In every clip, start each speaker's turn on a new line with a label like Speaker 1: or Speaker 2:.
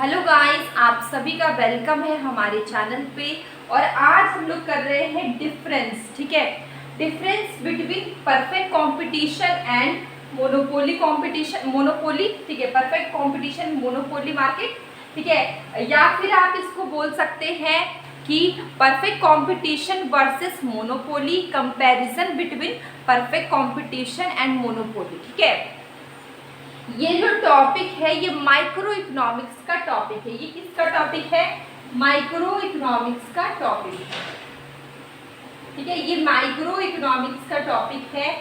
Speaker 1: Hello guys, आप सभी का वेलकम है हमारे चैनल पे। और आज हम लोग कर रहे हैं डिफरेंस। ठीक है, difference between perfect competition and monopoly competition. Monopoly, ठीक है, परफेक्ट कंपटीशन मोनोपोली मार्केट, ठीक है। या फिर आप इसको बोल सकते हैं कि perfect competition versus monopoly, comparison between perfect competition and monopoly. ठीक है, ये जो टॉपिक है ये माइक्रो इकोनॉमिक्स का टॉपिक है। ये किसका टॉपिक है? माइक्रो इकोनॉमिक्स का टॉपिक है। ठीक है, ये माइक्रो इकोनॉमिक्स का टॉपिक है।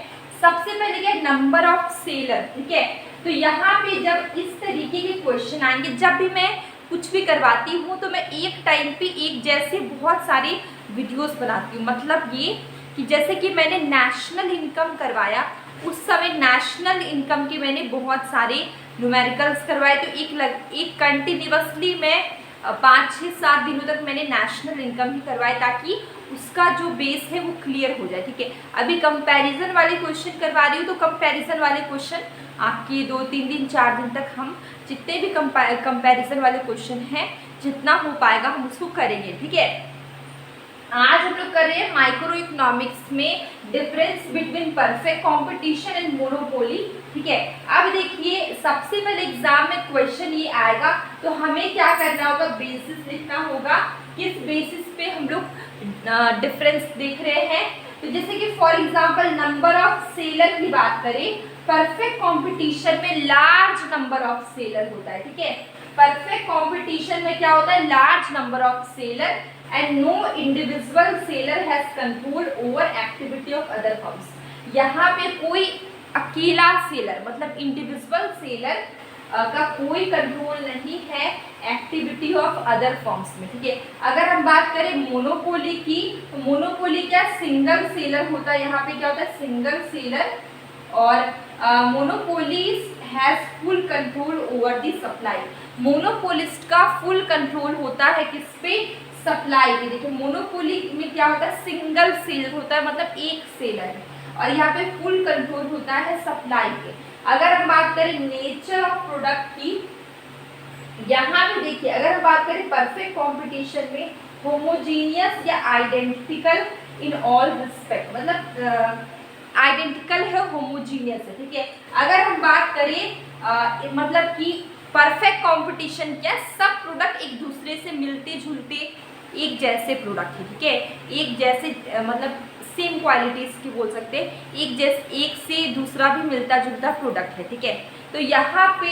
Speaker 1: सबसे पहले क्या, नंबर ऑफ सेलर। ठीक है, तो यहाँ पे जब इस तरीके के क्वेश्चन आएंगे, जब भी मैं कुछ भी करवाती हूँ तो मैं एक टाइम पे एक जैसे बहुत सारे वीडियोस बनाती हूँ। मतलब ये कि जैसे कि मैंने नेशनल इनकम करवाया, उस समय नेशनल इनकम के मैंने बहुत सारे न्यूमेरिकल्स करवाए। तो एक कंटिन्यूसली मैं 5-6-7 दिनों तक मैंने नेशनल इनकम ही करवाए, ताकि उसका जो बेस है वो क्लियर हो जाए। ठीक है, अभी कंपैरिजन वाले क्वेश्चन करवा रही हूँ, तो कंपैरिजन वाले क्वेश्चन आपके 2-3 दिन 4 दिन तक हम जितने भी कंपैरिजन वाले क्वेश्चन हैं, जितना हो पाएगा हम उसको करेंगे। ठीक है, आज हम लोग कर रहे हैं माइक्रो इकोनॉमिक्स में difference between perfect competition and monopoly. ठीक है, अब देखिए सबसे पहले एग्जाम में क्वेश्चन ये आएगा, तो हमें क्या करना होगा, बेसिस लिखना होगा। किस बेसिस पे हम लोग डिफरेंस देख रहे हैं? तो जैसे कि for example number of seller की बात करें, परफेक्ट कंपटीशन में लार्ज नंबर ऑफ सेलर होता है। ठीक है, परफेक्ट कंपटीशन में क्या होता है, large number of seller and no individual seller has control over activity of other firms। यहाँ पे कोई अकेला सेलर, मतलब इंडिविजुअल सेलर का कोई कंट्रोल नहीं है एक्टिविटी ऑफ अदर फर्म्स में। ठीक है, अगर हम बात करें मोनोपोली की, तो मोनोपोली क्या, सिंगल सेलर होता है। यहाँ पे क्या होता है, सिंगल सेलर। और monopolies has full control over the supply. Monopolist का फुल कंट्रोल होता है किस पे, सप्लाई पे। देखिए मोनोपोली में क्या होता है, सिंगल सेलर होता है, मतलब एक सेलर है, और यहाँ पे फुल कंट्रोल होता है सप्लाई पे। अगर हम बात करें नेचर ऑफ प्रोडक्ट की, यहाँ पे देखिए अगर हम बात करें परफेक्ट कंपटीशन में होमोजीनियस या आइडेंटिकल इन ऑल रिस्पेक्ट, मतलब आइडेंटिकल है, होमोजीनियस है। ठीक है, अगर हम बात करें मतलब कि परफेक्ट कंपटीशन क्या, सब प्रोडक्ट एक दूसरे से मिलते जुलते एक जैसे प्रोडक्ट है। ठीक है, एक जैसे मतलब सेम क्वालिटीज की बोल सकते हैं, एक से दूसरा भी मिलता जुलता प्रोडक्ट है। ठीक है, तो यहाँ पे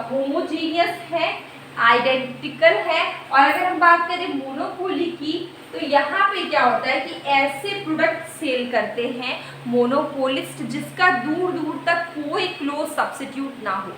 Speaker 1: होमोजीनियस है, आइडेंटिकल है। और अगर हम बात करें मोनोपोली की, तो यहाँ पे क्या होता है कि ऐसे प्रोडक्ट सेल करते हैं मोनोपोलिस्ट जिसका दूर दूर तक कोई क्लोज सब्स्टिट्यूट ना हो।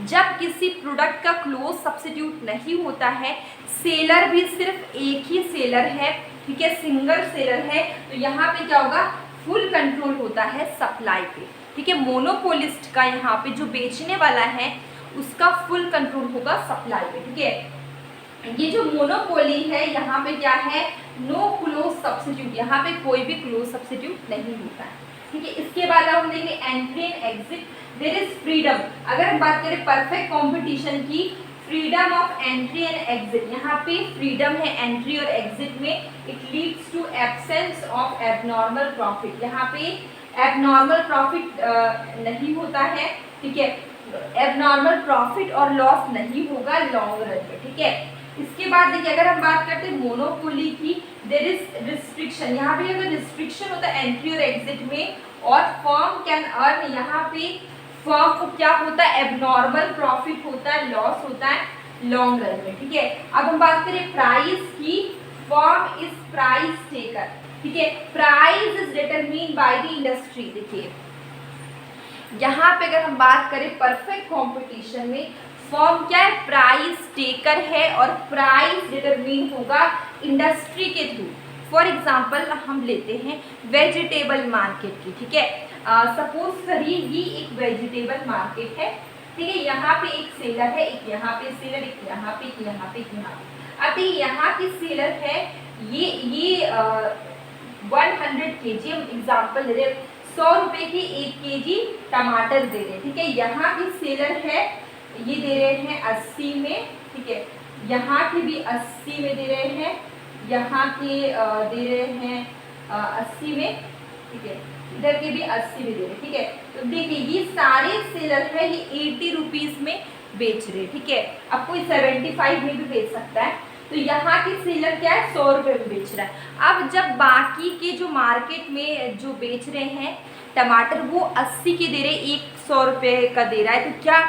Speaker 1: जब किसी प्रोडक्ट का क्लोज सब्स्टिट्यूट नहीं होता है, सेलर भी सिर्फ एक ही सेलर है, ठीक है, सिंगल सेलर है, तो यहाँ पे क्या होगा, फुल कंट्रोल होता है सप्लाई पे। ठीक है, मोनोपोलिस्ट का यहाँ पे जो बेचने वाला है उसका फुल कंट्रोल होगा सप्लाई पे। ठीक है, ये जो मोनोपोली है यहाँ पे क्या है, नो क्लोज सब्स्टिट्यूट, यहाँ पे कोई भी क्लोज सब्स्टिट्यूट नहीं होता है। ठीक है, इसके बाद हम देखेंगे entry and exit, there is freedom. अगर हम बात करें परफेक्ट कंपटीशन की, freedom of entry and exit, यहाँ पे फ्रीडम है एंट्री और एग्जिट में। It leads to absence of abnormal profit, यहाँ पे एबनॉर्मल प्रॉफिट नहीं होता है। ठीक है, एबनॉर्मल प्रॉफिट और लॉस नहीं होगा लॉन्ग रन में। ठीक है, इसके बाद देखिए अगर हम बात करते हैं मोनोपोली की, देयर इज रिस्ट्रिक्शन, यहाँ पे अगर रिस्ट्रिक्शन होता है एंट्री और एग्जिट में, और फर्म कैन अर्न, यहाँ पे फर्म को क्या होता है, एबनॉर्मल प्रॉफिट होता है, लॉस होता है लॉन्ग रन में। ठीक है, अब हम बात करें प्राइस की, फर्म इज प्राइस टेकर। ठीक है, price is determined by the industry. देखिए यहाँ पे अगर हम बात करें परफेक्ट कंपटीशन में, फर्म क्या है, प्राइस टेकर है, और प्राइस डिटरमिन होगा इंडस्ट्री के थ्रू। फॉर एग्जांपल हम लेते हैं वेजिटेबल मार्केट की। ठीक है, सपोज करिए ये एक वेजिटेबल मार्केट है। ठीक है, यहाँ पे एक सेलर है, एक यहाँ पे सेलर, एक यहाँ पे, एक यहाँ पे, एक यहाँ पे। अभी यहाँ की सेलर है, ये 100 kg, हम एग्जाम्पल ले रहे हैं, 100 रुपये की 1 kg टमाटर दे रहे हैं। ठीक है, यहाँ की सेलर है, ये दे रहे हैं 80 में, ठीक है। यहाँ के भी 80 में दे रहे हैं, यहाँ के दे रहे हैं 80 में, ठीक है, इधर के भी 80 में दे रहे हैं, ठीक है। तो देखिए ये सारे सेलर है, ये 80 रुपीज़ में बेच रहे हैं, ठीक है। अब कोई 75 में भी बेच सकता है। तो यहाँ के सेलर क्या है, 100 रुपये में बेच रहा है। अब जब बाकी के जो मार्केट में जो बेच रहे हैं टमाटर वो 80 के दे रहे, 100 रुपये का दे रहा है, तो क्या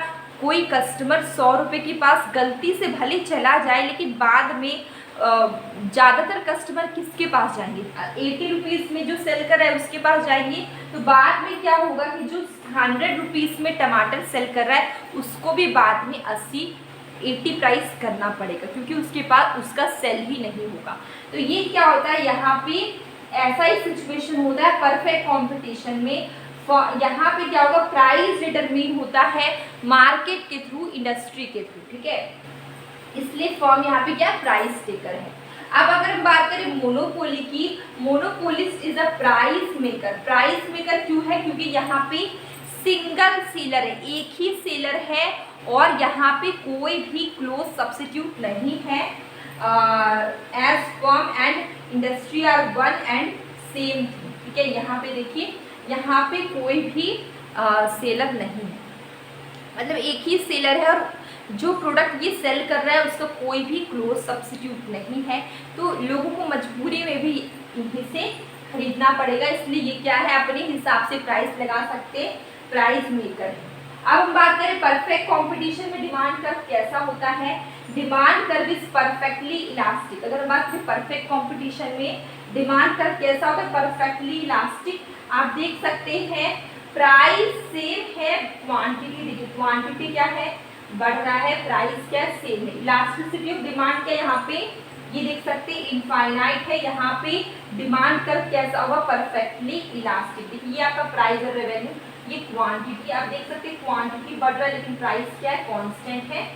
Speaker 1: कोई कस्टमर 100 रुपये के पास गलती से भले चला जाए, लेकिन बाद में ज़्यादातर कस्टमर किसके पास जाएंगे, 80 रुपीज़ में जो सेल कर रहा है उसके पास जाएंगे। तो बाद में क्या होगा कि जो 100 रुपीज़ में टमाटर सेल कर रहा है उसको भी बाद में 80 प्राइस करना पड़ेगा, क्योंकि उसके पास उसका सेल ही नहीं होगा। तो ये क्या होता है, यहाँ पे ऐसा ही सिचुएशन होता है परफेक्ट कंपटीशन में। यहाँ पे क्या होगा, प्राइस डिटरमिन होता है मार्केट के थ्रू, इंडस्ट्री के थ्रू, ठीक है। इसलिए फर्म यहाँ पे क्या प्राइस टेकर है। अब अगर हम बात करें मोनोपोली की, monopolist is a price maker. Price maker क्यों है, क्योंकि यहाँ पे सिंगल सेलर है, एक ही सेलर है और यहाँ पे कोई भी क्लोज सब्स्टिट्यूट नहीं है। As firm and industry are one and same, ठीक है। यहाँ पे देखिए, यहाँ पे कोई भी सेलर नहीं है, मतलब एक ही सेलर है और जो प्रोडक्ट ये सेल कर रहा है उसका कोई भी क्लोज सब्स्टिट्यूट नहीं है। तो लोगों को मजबूरी में भी इन्हीं से खरीदना पड़ेगा, इसलिए ये क्या है, अपने हिसाब से प्राइस लगा सकते, प्राइस मेकर है। अब हम बात करें परफेक्ट कंपटीशन में डिमांड कर्व कैसा होता है। Demand curve is perfectly elastic. अगर हम बात करें परफेक्ट कंपटीशन में डिमांड कर्व कैसा होता है, परफेक्टली इलास्टिक। आप देख सकते हैं प्राइस सेम है, क्वांटिटी देखिए, क्वांटिटी क्या है, बढ़ रहा है, प्राइस क्या सेम है। इलास्टिसिटी ऑफ डिमांड क्या, यहाँ पे ये देख सकते हैं इनफाइनाइट है, यहाँ पे डिमांड कर्व कैसा होगा, परफेक्टली इलास्टिक। देखिए ये आपका प्राइस और रेवेन्यू, ये क्वांटिटी आप देख सकते हैं, क्वांटिटी बढ़ रहा है लेकिन प्राइस क्या है, कांस्टेंट है।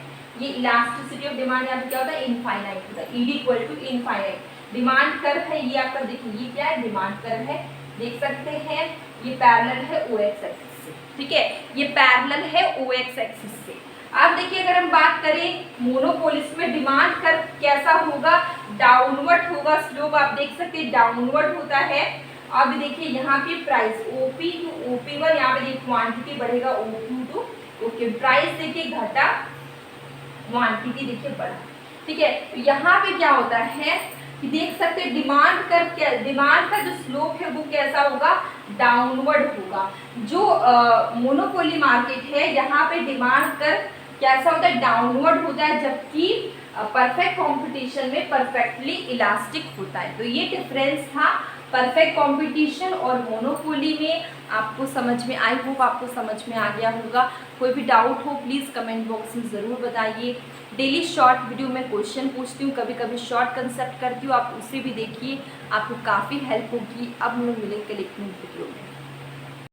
Speaker 1: ये इलास्टिसिटी ऑफ डिमांड यहाँ पे क्या होता है, इनफाइनाइट होता है, ED equal to infinite. Demand curve है ये आपका, देखिए ये क्या है, डिमांड कर्व है, देख सकते हैं ये पैरेलल है OX एक्सिस से, ठीक है, ये पैरेलल है OX एक्सिस से। अब देखिए अगर हम बात करें मोनोपोलिस्ट में डिमांड कर्व कैसा होगा, डाउनवर्ड होगा, स्लोप आप देख सकते हैं डाउनवर्ड होता है। अब देखिए यहाँ पे प्राइस OP टू OP1, यहाँ पे क्वांटिटी बढ़ेगा OQ टू ओके, प्राइस देखिए घटा, क्वांटिटी देखिए बढ़ा, ठीक है। तो यहाँ पे क्या होता है कि देख सकते हैं डिमांड कर्व क्या, डिमांड का जो स्लोप है वो कैसा होगा, डाउनवर्ड होगा। जो मोनोपोली मार्केट है यहाँ पे डिमांड कर्व कैसा होता है, डाउनवर्ड होता है, जबकि परफेक्ट कंपटीशन में परफेक्टली इलास्टिक होता है। तो ये डिफरेंस था परफेक्ट कंपटीशन और मोनोपोली में। आपको समझ में, आई होप आपको समझ में आ गया होगा। कोई भी डाउट हो प्लीज़ कमेंट बॉक्स में ज़रूर बताइए। डेली शॉर्ट वीडियो में क्वेश्चन पूछती हूँ, कभी कभी शॉर्ट कंसेप्ट करती हूँ, आप उसे भी देखिए, आपको काफ़ी हेल्प होगी। अब हम लोग मिलेंगे लेकिन वीडियो में।